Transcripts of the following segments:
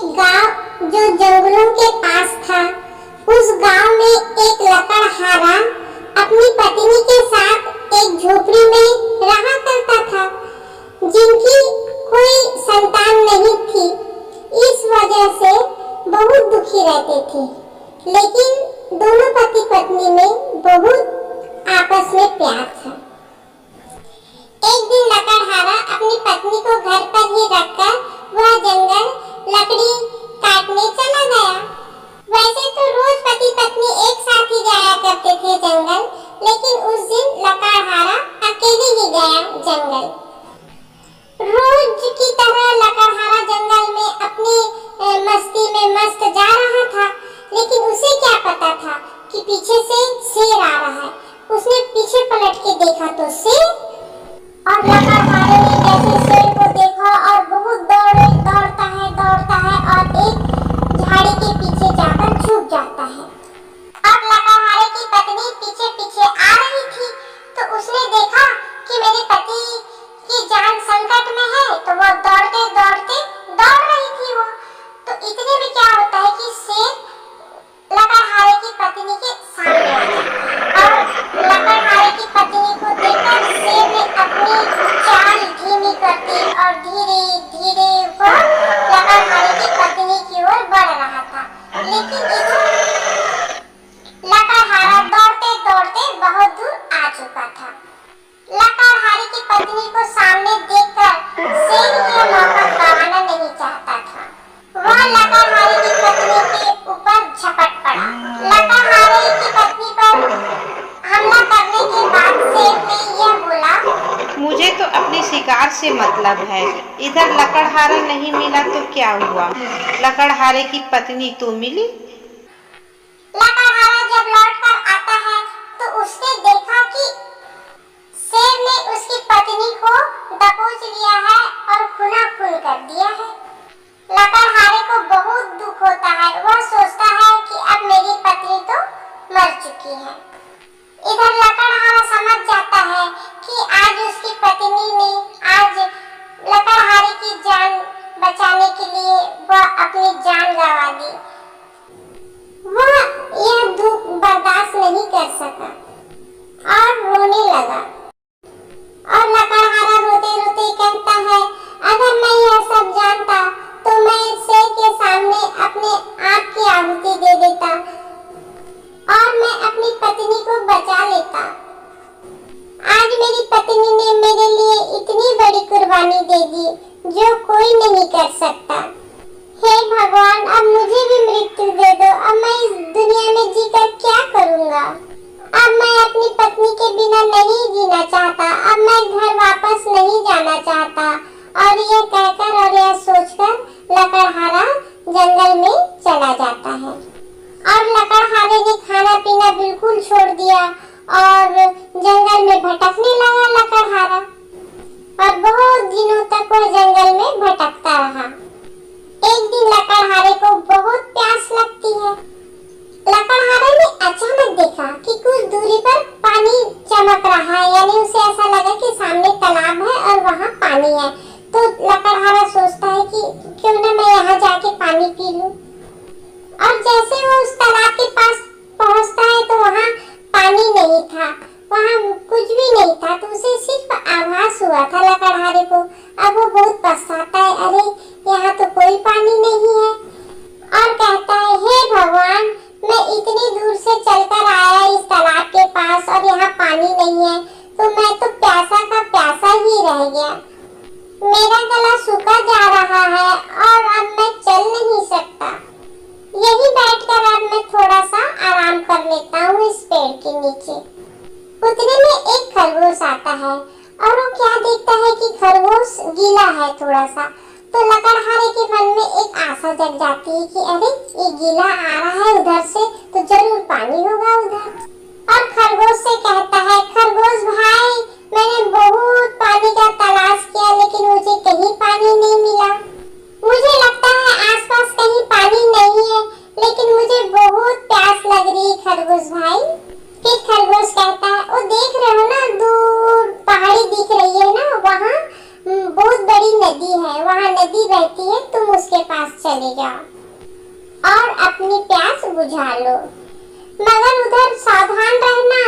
एक गांव जो जंगलों के पास था। उस गांव में एक लकड़हारा अपनी पत्नी के साथ एक झोपड़ी में रहा करता था, जिनकी कोई संतान नहीं थी। इस वजह से बहुत दुखी रहते थे, लेकिन दोनों पति पत्नी में बहुत आपस में प्यार था। एक दिन लकड़हारा अपनी पत्नी को घर पर ही रखकर वह जंगल लकड़ी काटने चला गया। वैसे तो रोज पति पत्नी एक साथ ही जाया करते थे जंगल, लेकिन उस दिन लकड़हारा अकेले ही गया जंगल। रोज की तरह लकड़हारा जंगल में अपनी मस्ती में मस्त जा रहा था, लेकिन उसे क्या पता था कि पीछे से शेर आ रहा है। उसने पीछे पलट के देखा तो शेर, और लकड़हारे ने जैसे शेर को देखा और बहुत दौड़ता है और एक झाड़ी के पीछे जाकर छुप जाता है। अब लकड़हारे की पत्नी पीछे पीछे आ रही थी, तो उसने देखा कि मेरे पति की जान संकट में है, तो वो दौड़ते दौड़ रही थी वो। तो इतने में क्या होता है कि शेर लकड़हारे की पत्नी के सामने आ गया, और लकड़हारे की पत्नी को देखकर शेर ने अपनी चाल धीमी कर दी और धीरे धीरे वो लकड़हारे की पत्नी की ओर बढ़ रहा था। लेकिन लकड़हारा दौड़ते बहुत दूर आ चुका था। लकड़हारे की पत्नी को सामने देखकर शेर यह मौका गंवाना नहीं चाहता था। वह लकड़हारे की पत्नी के ऊपर झपट पड़ा। लकड़हारे की पत्नी पर हमला करने के बाद शेर ने यह बोला, मुझे तो अपनी शिकार से मतलब है। इधर लकड़हारा नहीं मिला तो क्या हुआ, लकड़हारे की पत्नी तो मिली। लकड़हारा जब लौट कर आता है तो उसने देखा कि शेर ने उसकी पत्नी को दबोच लिया है और खूना खून कर दिया है। लकड़हारे को बहुत दुख होता है। वह सोचता है कि अब मेरी पत्नी तो मर चुकी है। इधर लकड़हारा समझ जाता है कि आज उसकी पत्नी ने आज लकड़हारे की जान बचाने के लिए वह अपनी जान गंवा दी। वह यह दुख बर्दाश्त नहीं कर सका और रोने लगा। और लकड़हारा रोते रोते कहता है, अगर मैं यह सब जानता तो मैं शेर के सामने अपने आप की आहुति दे देता और मैं अपनी पत्नी को बचा लेता। आज मेरी पत्नी ने मेरे लिए इतनी बड़ी कुर्बानी दे दी जो कोई नहीं कर सकता। हे भगवान, अब मुझे भी मृत्यु दे दो। अब मैं इस दुनिया में जीकर क्या करूँगा। अब मैं अपनी पत्नी के बिना नहीं जीना चाहता। अब मैं घर वापस नहीं जाना चाहता। और यह कहकर और यह सोचकर लकड़हारा जंगल में चला जाता है। और लकड़हारे ने खाना पीना बिल्कुल छोड़ दिया और जंगल में भटकने लगा लकड़हारा। और बहुत दिनों तक वह जंगल में भटकता रहा। एक दिन लकड़हारे को बहुत प्यास लगती है। लकड़हारे ने अचानक देखा कि कुछ दूरी पर पानी चमक रहा है, यानी उसे ऐसा लगा कि सामने तालाब है और वहाँ पानी है। तो लकड़हारा सोचता है कि क्यों ना मैं यहाँ जाके पानी पी लूं। और जैसे वो उस तालाब के पास पहुँचता है तो वहाँ पानी नहीं था, वहाँ कुछ भी नहीं था। तो उसे सिर्फ आभास हुआ था लकड़हारे को। अब वो बहुत पछताता है, अरे यहाँ तो कोई पानी नहीं है। और कहता है, हे भगवान, मैं इतनी दूर से चलकर आया इस तालाब के पास और यहाँ पानी नहीं है, तो मैं तो प्यासा का प्यासा ही रह गया। मेरा गला सूखा जा रहा है और अब मैं चल नहीं सकता। यही बैठकर अब मैं थोड़ा सा आराम कर लेता हूँ इस पेड़ के नीचे। उतने में एक खरगोश आता है और वो क्या देखता है कि खरगोश गीला है थोड़ा सा। तो लकड़हारे के मन में एक आशा जग जाती है कि अरे ये गीला आ रहा है उधर से, तो जरूर पानी होगा उधर। और खरगोश से कहता है, खरगोश भाई, मैंने बहुत पानी का तलाश किया लेकिन मुझे कहीं पानी नहीं मिला। मुझे लगता है आसपास कहीं पानी नहीं है, लेकिन मुझे बहुत प्यास लग रही है खरगोश भाई। फिर खरगोश कहता है, वो देख रहे हो ना, दूर पहाड़ी दिख रही है ना, वहाँ बहुत बड़ी नदी है, वहाँ नदी बहती कहती है तुम उसके पास चले जाओ और अपनी प्यास बुझा लो, मगर उधर सावधान रहना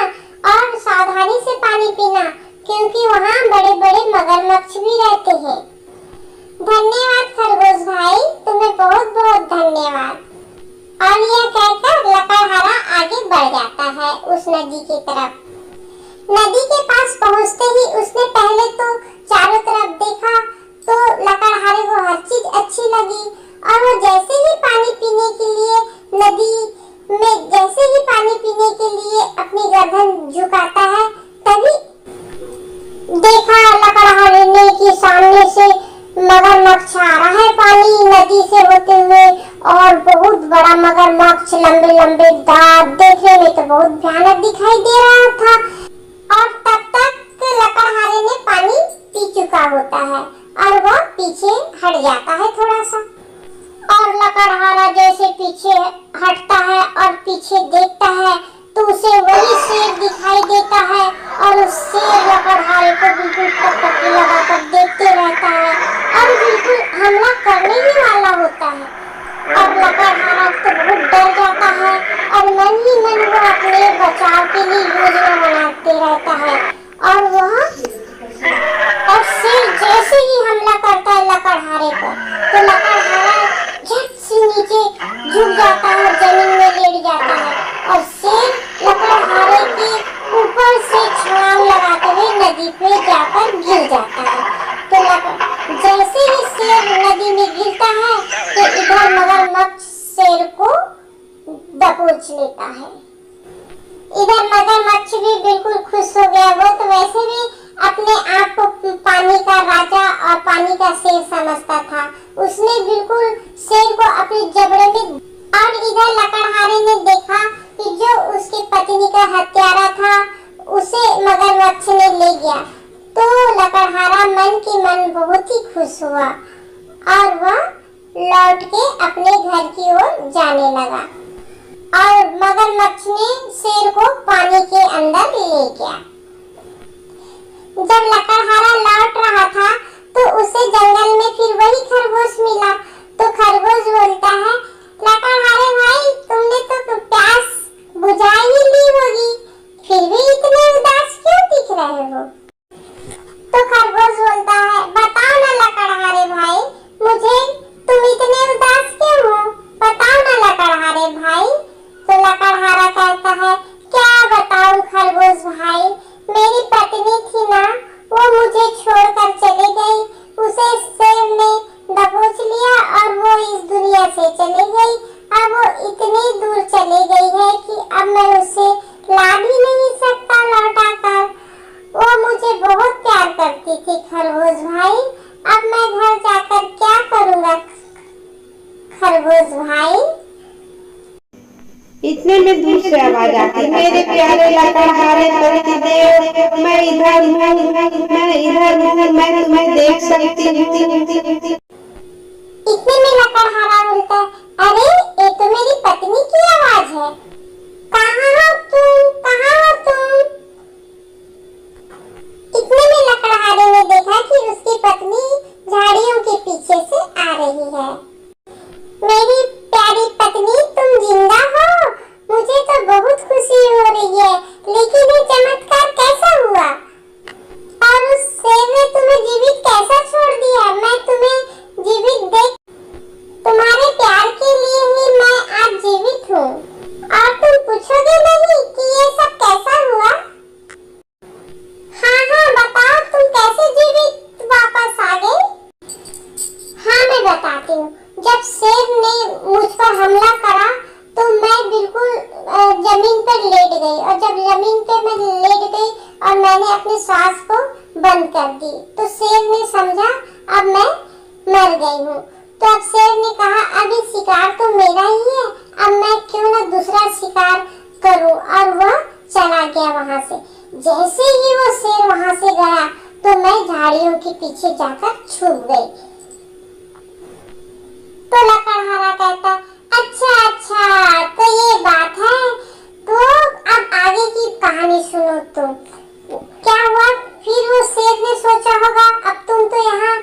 और सावधानी से पानी पीना, क्योंकि वहाँ बड़े बड़े मगरमच्छ भी रहते हैं। धन्यवाद खरगोश भाई, तुम्हें बहुत बहुत धन्यवाद। और यह कहकर लकड़हारा आगे बढ़ जाता है उस नदी की तरफ। नदी के पास पहुंचते ही उसने पहले तो चारों तरफ देखा तो लकड़हारे को हर चीज अच्छी लगी और वो जैसे ही पानी पीने के लिए नदी में जैसे ही पानी पीने के लिए अपनी गर्दन झुकाता है, तभी देखा लकड़हारे ने कि सामने से मगरमच्छ आ रहा है पानी नदी से होते हुए, और बहुत बड़ा मगरमच्छ, लंबे लंबे दांत, देखने में तो बहुत भयानक दिखाई दे रहा था। और तब तक लकड़हारे ने पानी पी चुका होता है और वह पीछे हट जाता है थोड़ा सा, और लकड़हारा जैसे पीछे हटता है और पीछे देखता है तो उसे वही शेर दिखाई देता है, और उस शेर लकड़हारे को बिल्कुल टकटकी लगाकर देखते रहता है और बिल्कुल हमला करने ही वाला होता है। और लकड़हारा तो बहुत डर जाता है और मन ही मन वो अपने बचाव के लिए योजना बनाते रहता है, और शेर जैसे ही हमला करता है लकड़हारे पर, तो लकड़हारा झट से नीचे झुक जाता है और जमीन में लेट जाता है, और शेर लकड़हारे के ऊपर से छलांग लगाते हुए नदी पे जाकर गिर जाता है। तो जैसे ही शेर नदी में गिरता है तो इधर मगरमच्छ शेर को दबोच लेता है। इधर मगरमच्छ भी बिल्कुल खुश हो गया, वो तो वैसे भी अपने आप को पानी का राजा और पानी का शेर समझता था, उसने बिल्कुल शेर को अपने जबड़े में। और इधर लकड़हारे ने देखा कि जो उसकी पत्नी का हत्यारा था उसे मगरमच्छ ने ले गया, तो लकड़हारा मन की मन बहुत ही खुश हुआ और वह लौट के अपने घर की ओर जाने लगा, और मगरमच्छ ने शेर को पानी के अंदर ले गया। जब लकड़हारा लौट रहा था तो उसे जंगल में फिर वही खरगोश मिला, तो खरगोश बोलता है, लकड़हारे भाई तुमने तो प्यास बुझा ही ली होगी, फिर भी इतने उदास क्यों दिख रहे हो? तो खरगोश बोलता है, बताओ ना लकड़हारे भाई, मुझे तुम इतने उदास क्यों हो, बताओ ना लकड़हारे भाई। तो लकड़हारा कहता है, क्या बताऊं खरगोश भाई, मेरी पत्नी थी ना, वो मुझे छोड़कर चले गई, उसे शेर ने दबोच लिया और वो इस दुनिया से चली गई। अब वो इतनी दूर चली गई है कि अब मैं उसे ला भी नहीं सकता लौटा कर। वो मुझे बहुत प्यार करती थी खरगोश भाई, अब मैं घर जाकर क्या करूँगा खरगोश भाई। इतने में दूर से आवाज आती, मेरे प्यारे लकड़हारे पतिदेव, मैं इधर हूँ, मैं तुम्हें देख सकती हूँ। इतने में लकड़हारा बोलता है, अरे ये तो मेरी पत्नी की आवाज है, कहाँ हो तुम? इतने में लकड़हारे ने देखा कि उसकी पत्नी झाड़ियों के पीछे से आ रही है। मेरी प्यारी पत्नी तुम जिंदा हो, मुझे तो बहुत खुशी हो रही है, लेकिन ये चमत्कार कैसा हुआ और उस शेर ने तुम्हें जीवित कैसा छोड़ दिया? मैं तुम्हें जीवित देख तुम्हारे प्यार के लिए ही मैं आज जीवित हूँ, और तुम पूछोगे नहीं कि ये सब कैसा हुआ? हाँ बताओ, तुम कैसे जीवित वापस आ गए? हाँ मैं बताती हूँ। जब शेर ने मुझ पर हमला करा तो मैं बिल्कुल जमीन पर लेट गई, और जब जमीन पे मैं लेट गई और मैंने अपनी सांस को बंद कर दी, तो शेर ने समझा अब मैं मर गई हूँ। तो अब शेर ने कहा, अभी शिकार तो मेरा ही है, अब मैं क्यों ना दूसरा शिकार करूँ, और वह चला गया वहाँ से। जैसे ही वो शेर वहाँ से गया तो मैं झाड़ियों के पीछे जाकर छुप गई। तो लकड़हारा कहता, अच्छा तो ये बात है, तो अब आगे की कहानी सुनो तुम। क्या हुआ फिर? वो शेर ने सोचा होगा अब तुम तो यहाँ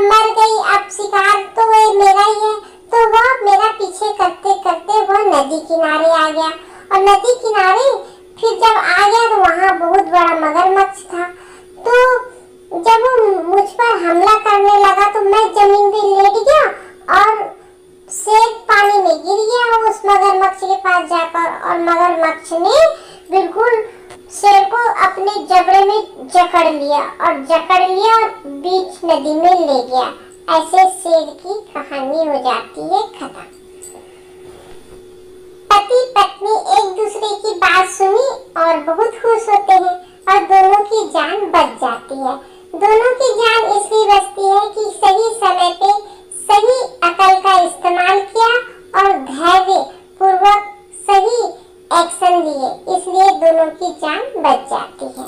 मर गई, अब शिकार तो रही है, तो वह मेरा पीछे करते करते वह नदी किनारे आ गया। और नदी किनारे फिर जब आ गया तो वहाँ बहुत बड़ा मगरमच्छ था। तो जब वो मुझ पर हमला करने लगा तो मैं जमीन पे लेट गया और शेर पानी में गिर गया उस मगरमच्छ के पास जाकर। और मगरमच्छ ने बिल्कुल शेर को अपने जबड़े में जकड़ लिया और बीच नदी में ले गया। ऐसे शेर की कहानी हो जाती है खत्म। पति पत्नी एक दूसरे की बात सुनी और बहुत खुश होते हैं और दोनों की जान बच जाती है। दोनों की जान इसलिए बचती है कि सही समय पे सही अकल का इस्तेमाल किया और धैर्य पूर्वक सही एक्शन लिए, इसलिए दोनों की जान बच जाती है।